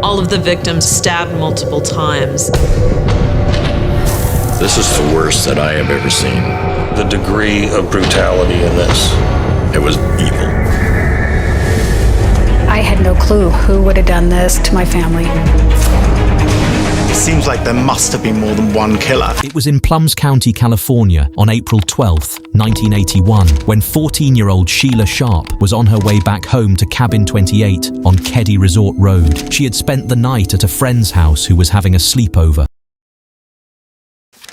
All of the victims stabbed multiple times. This is the worst that I have ever seen. The degree of brutality in this. It was evil. I had no clue who would have done this to my family. It seems like there must have been more than one killer. It was in Plums County, California, on April 12th, 1981, when 14-year-old Sheila Sharp was on her way back home to Cabin 28 on Keddie Resort Road. She had spent the night at a friend's house who was having a sleepover.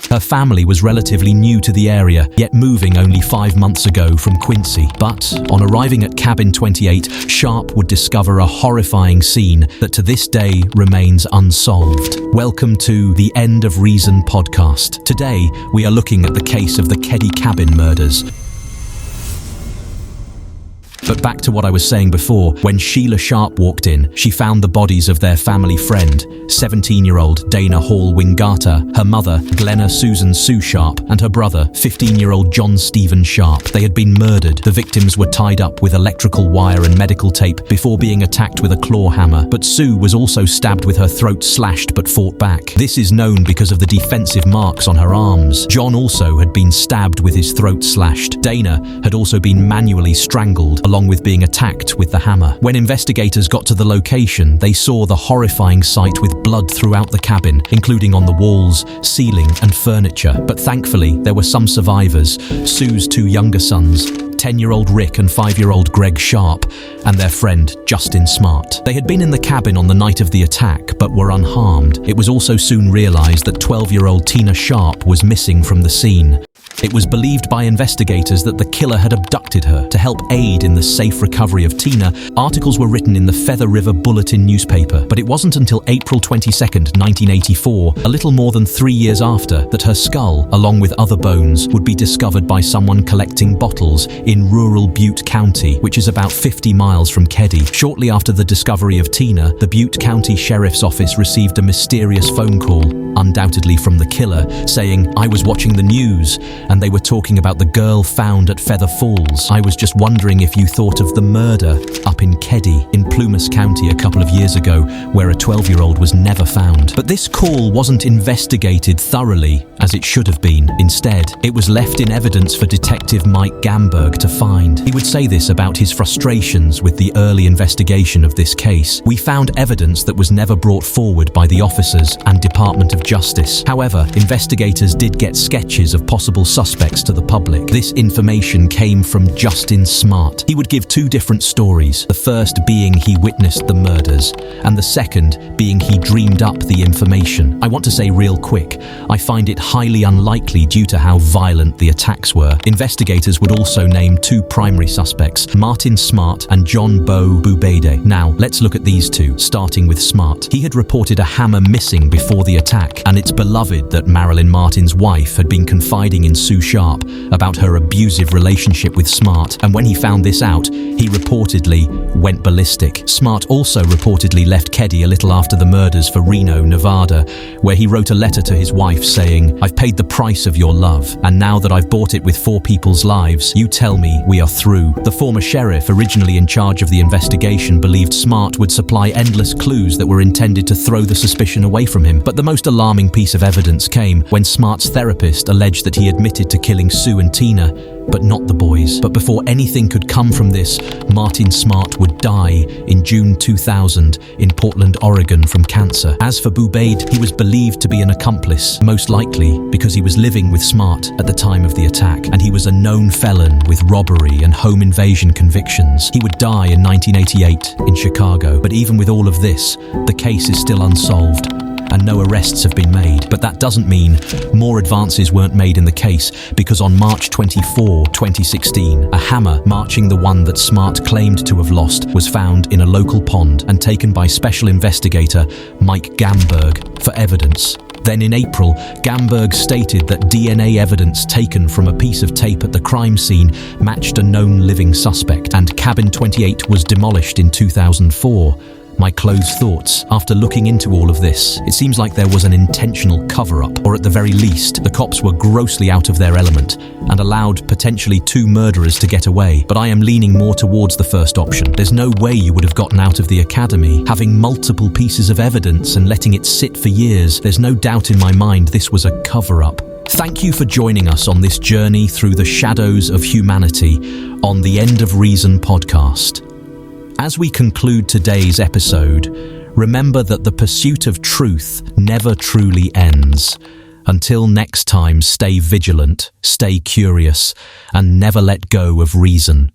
Her family was relatively new to the area, yet moving only 5 months ago from Quincy. But on arriving at Cabin 28, Sharp would discover a horrifying scene that to this day remains unsolved. Welcome to the End of Reason podcast. Today, we are looking at the case of the Keddie Cabin Murders. But back to what I was saying before, when Sheila Sharp walked in, she found the bodies of their family friend, 17-year-old Dana Hall Wingata, her mother, Glenna Susan Sue Sharp, and her brother, 15-year-old John Stephen Sharp. They had been murdered. The victims were tied up with electrical wire and medical tape before being attacked with a claw hammer. But Sue was also stabbed with her throat slashed but fought back. This is known because of the defensive marks on her arms. John also had been stabbed with his throat slashed. Dana had also been manually strangled, along with being attacked with the hammer. When investigators got to the location, they saw the horrifying sight with blood throughout the cabin, including on the walls, ceiling, and furniture. But thankfully, there were some survivors: Sue's two younger sons, 10-year-old Rick and 5-year-old Greg Sharp, and their friend Justin Smart. They had been in the cabin on the night of the attack, but were unharmed. It was also soon realized that 12-year-old Tina Sharp was missing from the scene. It was believed by investigators that the killer had abducted her. To help aid in the safe recovery of Tina, articles were written in the Feather River Bulletin newspaper. But it wasn't until April 22nd, 1984, a little more than 3 years after, that her skull, along with other bones, would be discovered by someone collecting bottles in rural Butte County, which is about 50 miles from Keddie. Shortly after the discovery of Tina, the Butte County Sheriff's Office received a mysterious phone call, undoubtedly from the killer, saying, "I was watching the news, and they were talking about the girl found at Feather Falls. I was just wondering if you thought of the murder up in Keddie, in Plums County a couple of years ago, where a 12-year-old was never found." But this call wasn't investigated thoroughly, as it should have been. Instead, it was left in evidence for Detective Mike Gamberg to find. He would say this about his frustrations with the early investigation of this case: "We found evidence that was never brought forward by the officers and Department of Justice. However, investigators did get sketches of possible suspects to the public. This information came from Justin Smart. He would give two different stories, the first being he witnessed the murders, and the second being he dreamed up the information. I want to say real quick, I find it highly unlikely due to how violent the attacks were." Investigators would also name two primary suspects, Martin Smart and John Bowe Boubade. Now, let's look at these two, starting with Smart. He had reported a hammer missing before the attack, and it's beloved that Marilyn Martin's wife had been confiding in Sue Sharp about her abusive relationship with Smart, and when he found this out, he reportedly went ballistic. Smart also reportedly left Keddie a little after the murders for Reno, Nevada, where he wrote a letter to his wife saying, "I've paid the price of your love, and now that I've bought it with 4 people's lives, you tell me we are through." The former sheriff, originally in charge of the investigation, believed Smart would supply endless clues that were intended to throw the suspicion away from him. But the most alarming piece of evidence came when Smart's therapist alleged that he admitted to killing Sue and Tina, but not the boys. But before anything could come from this, Martin Smart would die in June 2000 in Portland, Oregon from cancer. As for Boubade, he was believed to be an accomplice, most likely because he was living with Smart at the time of the attack, and he was a known felon with robbery and home invasion convictions. He would die in 1988 in Chicago. But even with all of this, the case is still unsolved, and no arrests have been made. But that doesn't mean more advances weren't made in the case, because on March 24, 2016, a hammer matching the one that Smart claimed to have lost was found in a local pond and taken by special investigator Mike Gamberg for evidence. Then in April, Gamberg stated that DNA evidence taken from a piece of tape at the crime scene matched a known living suspect, and Cabin 28 was demolished in 2004. My closed thoughts. After looking into all of this, it seems like there was an intentional cover-up, or at the very least, the cops were grossly out of their element and allowed potentially 2 murderers to get away. But I am leaning more towards the first option. There's no way you would have gotten out of the academy, having multiple pieces of evidence and letting it sit for years. There's no doubt in my mind this was a cover-up. Thank you for joining us on this journey through the shadows of humanity on the End of Reason podcast. As we conclude today's episode, remember that the pursuit of truth never truly ends. Until next time, stay vigilant, stay curious, and never let go of reason.